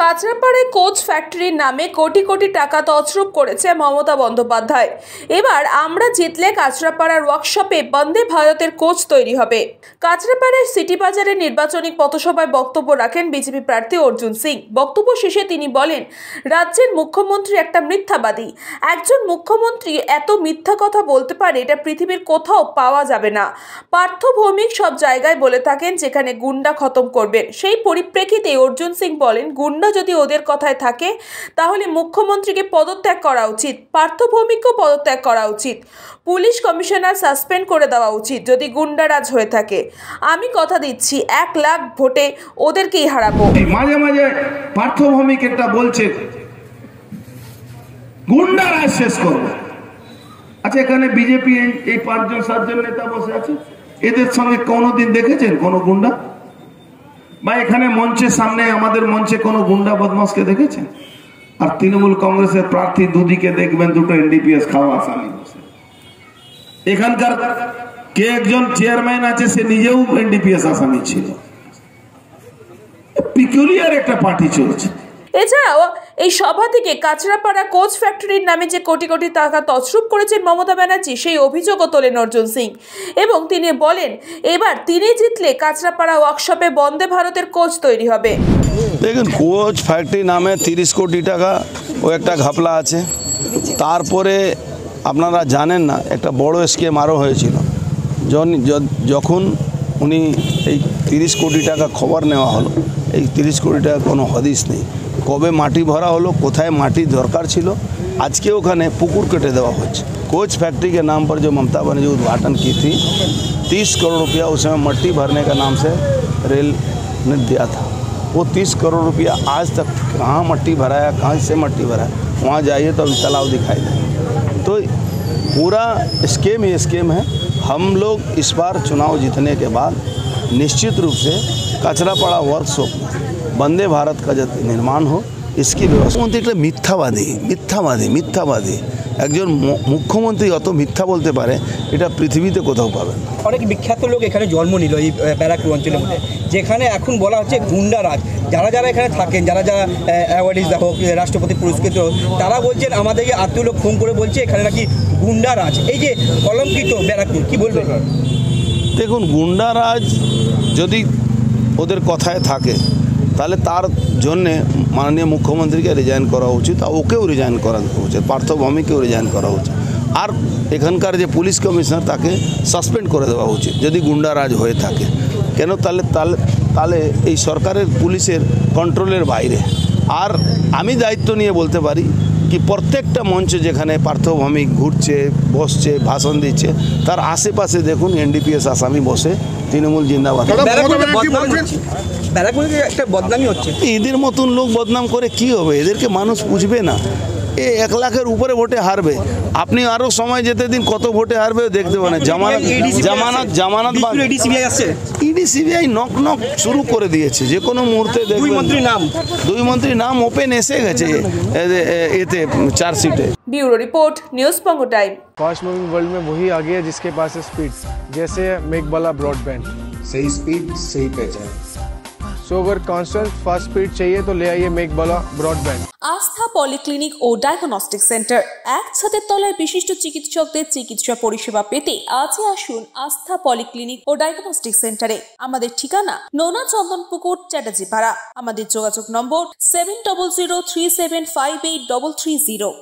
কাঁচরাপাড়ায় coach ফ্যাক্টরির নামে কোটি কোটি টাকা তছরূপ করেছে মমতা বন্দ্যোপাধ্যায়। এবার আমরা জিতলে কাঁচরাপাড়ার ওয়ার্কশপে বন্দে ভারতের কোচ তৈরি হবে। কাঁচরাপাড়ার সিটি বাজারে নির্বাচনী পথসভায় বক্তব্য রাখেন বিজেপি প্রার্থী অর্জুন সিং। বক্তব্য শেষে তিনি বলেন, রাজ্যের মুখ্যমন্ত্রী একটা মিথ্যাবাদী। একজন মুখ্যমন্ত্রী এত মিথ্যা কথা বলতে পারে, এটা পৃথিবীর কোথাও পাওয়া যাবে না। পার্থ ভৌমিক সব জায়গায় বলে থাকেন যেখানে গুন্ডা খতম করবেন। সেই পরিপ্রেক্ষিতে অর্জুন সিং বলেন, গুন্ডা যদি ওদের কথায় থাকে তাহলে মুখ্যমন্ত্রীকে পদত্যাগ করা উচিত, পার্থ ভৌমিককেও পদত্যাগ করা উচিত, পুলিশ কমিশনার সাসপেন্ড করে দেওয়া উচিত যদি গুন্ডারাজ হয়ে থাকে। আমি কথা দিচ্ছি 1 লাখ ভোটে ওদেরকেই হারাবো। মাঝে মাঝে পার্থ ভৌমিক একটা বলছে গুন্ডারাজ শেষ করবো। আচ্ছা, এখানে বিজেপি এই 5-7 নেতা বসে আছে, এদের সঙ্গে কোনোদিন দেখেছেন কোনো গুন্ডা? বা এখানে মঞ্চের সামনে আমাদের মঞ্চে কোনো গুন্ডা বদমাসকে দেখেছেন? আর তৃণমূল কংগ্রেসের প্রার্থী দুদিকে দেখবেন দুটো এনডিপিএস খাওয়া আসামি বসে। এখানকার কে একজন চেয়ারম্যান আছে, সে নিজেও এনডিপিএস আসামি ছিল। পিকুলিয়ার একটা পার্টি চলছে। এছাড়াও এই সভা থেকে কাঁচরাপাড়া কোচ ফ্যাক্টরির নামে যে কোটি কোটি টাকা তছরূপ করেছেন মমতা ব্যানার্জি, সেই অভিযোগও তোলেন অর্জুন সিং এবং তিনি বলেন, এবার তিনি জিতলে কাঁচরাপাড়া ওয়ার্কশপে বন্দে ভারতের কোচ তৈরি হবে। দেখুন, কোচ ফ্যাক্টরি নামে 30 কোটি টাকা ও একটা ঘাপলা আছে। তারপরে আপনারা জানেন না, একটা বড় স্কিম আরও হয়েছিল। যখন উনি এই 30 কোটি টাকা খবর নেওয়া হলো, এই 30 কোটি টাকা কোনো হদিস নেই। কবে মাটি ভরা হলো, কোথায় মাটি দরকার ছিল, आज के ओखाने पुकुर कटे देवा हो। कोच फैक्ट्री के नाम पर जो ममता बनर्जी उद्घाटन की थी, 30 करोड़ रुपया उसमें मट्टी भरने का नाम से रेल ने दिया था। वो 30 करोड़ रुपया आज तक कहाँ मट्टी भराया, कहाँ से मट्टी भराया, वहाँ जाइए तो अभी तालाब दिखाई दे। तो पूरा स्कीम ये स्कीम है। हम लोग इस बार चुनाव जीतने के बाद निश्चित रूप से कचरापाड़ा वर्कशॉप वंदे भारत का जब निर्माण हो, इसकी व्यवस्था। एक मिथ्याबादी একজন মুখ্যমন্ত্রী অত মিথ্যা বলতে পারে, এটা পৃথিবীতে কোথাও পাবেন না। অনেক বিখ্যাত লোক এখানে জন্ম নিল এই ব্যারাকপুর অঞ্চলের মধ্যে, যেখানে এখন বলা হচ্ছে গুন্ডারাজ। যারা যারা এখানে থাকেন, যারা যারা অ্যাওয়ার্ডিজ হোক, রাষ্ট্রপতি পুরস্কৃত হোক, তারা বলছেন আমাদেরকে আত্মীয় লোক ফোন করে বলছে এখানে নাকি গুন্ডারাজ। এই যে কলঙ্কিত ব্যারাকপুর, কি বলবেন? দেখুন, গুন্ডারাজ যদি ওদের কথায় থাকে তাহলে তার জন্যে মাননীয় মুখ্যমন্ত্রীকে রিজাইন করা উচিত, আর ওকেও রিজাইন করা উচিত, পার্থ ভৌমিককেও রিজাইন করা উচিত, আর এখানকার যে পুলিশ কমিশনার তাকে সাসপেন্ড করে দেওয়া উচিত যদি গুন্ডারাজ হয়ে থাকে। কেন? তাহলে এই সরকারের পুলিশের কন্ট্রোলের বাইরে। আর আমি দায়িত্ব নিয়ে বলতে পারি কি প্রত্যেকটা মঞ্চে যেখানে পার্থ ভৌমিক ঘুরছে, বসছে, ভাষণ দিচ্ছে, তার আশেপাশে দেখুন এনডিপিএস আসামি বসে তৃণমূল জিন্দাবাদ। একটা বদনামি হচ্ছে। এদের মতন লোক বদনাম করে কি হবে? এদেরকে মানুষ বুঝবে না। এ 1 লাখের উপরে ভোটে হারবে। আপনি আরো সময় যেতে দিন, কত ভোটে হারবে দেখতে পারেন। জামানত ইডি সিবিআই নক শুরু করে দিয়েছে। যে কোনো মুহূর্তে দেখবেন দুই মন্ত্রীর নাম ওপেন এসে গেছে এতে চার্জশিটে। ब्यूरो रिपोर्ट, न्यूज़ पंगो टाइम। फास्ट मूविंग वर्ल्ड में वही आगे है जिसके पास है स्पीड, जैसे मेघबाला ब्रॉडबैंड। सही स्पीड, सही पहचान। सो अगर कांस्टेंट फास्ट स्पीड चाहिए तो ले आइए मेघबाला ब्रॉडबैंड। আস্থা পলিক্লিনিক ও ডায়াগনস্টিক সেন্টার, এক ছাদের তলায় বিশিষ্ট চিকিৎসকদের চিকিৎসা পরিষেবা পেতে আজই আসুন আস্থা পলিক্লিনিক ও ডায়াগনস্টিক সেন্টারে। আমাদের ঠিকানা নোনা চন্দনপুকুর, চ্যাটার্জিপাড়া। আমাদের যোগাযোগ number 700037583330।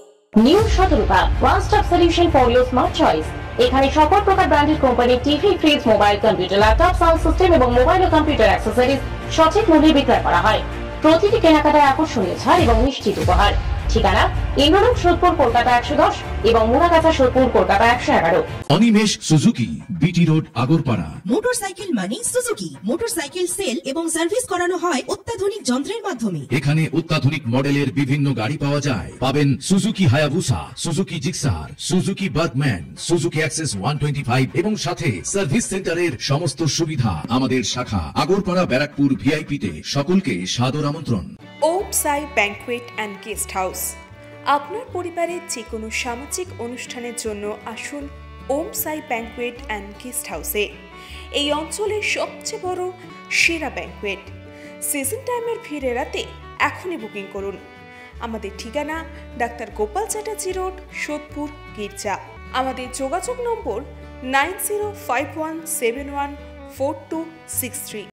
New Sadarupa, one stop solution for your smart choice. এখানে সকল প্রকার ব্র্যান্ডেড কোম্পানির TV, fridge, mobile, computer, laptop, sound system এবং মোবাইল ও কম্পিউটার অ্যাক্সেসরিজ সঠিক মূল্যে বিক্রয় করা হয়। প্রতিটি কেনাকাটায় আকর্ষণীয় ছাড় এবং নিশ্চিত উপহার। ঠিকানা ইন্দ্রনগর, সোদপুর, কলকাতা 110 এবং Muragachha, Sodepur, Kolkata 111। Animesh Suzuki, BT road, Agarpara. Motorcycle মানে সুজুকি। মোটরসাইকেল সেল এবং সার্ভিস করানো হয় অত্যাধুনিক যন্ত্রের মাধ্যমে। এখানে অত্যাধুনিক মডেলের বিভিন্ন গাড়ি পাওয়া যায়। পাবেন Suzuki Hayabusa, Suzuki Gixxer, Suzuki Bergman, Suzuki access 125 এবং সাথে সার্ভিস সেন্টারের সমস্ত সুবিধা। আমাদের শাখা আগরপাড়া, ব্যারাকপুর ভিআইপি তে। সকলকে সাদর আমন্ত্রণ। ওম সাই ব্যাংকুয়েট অ্যান্ড গেস্ট হাউস। আপনার পরিবারের যে কোনো সামাজিক অনুষ্ঠানের জন্য আসুন ওম সাই ব্যাংকুয়েট অ্যান্ড গেস্ট হাউসে। এই অঞ্চলের সবচেয়ে বড় সেরা ব্যাংকুয়েট। সিজন টাইমের ভিড় এড়াতে এখনই বুকিং করুন। আমাদের ঠিকানা ডাক্তার গোপাল চ্যাটার্জি রোড, সোদপুর, গির্জা। আমাদের যোগাযোগ নম্বর 9051714263।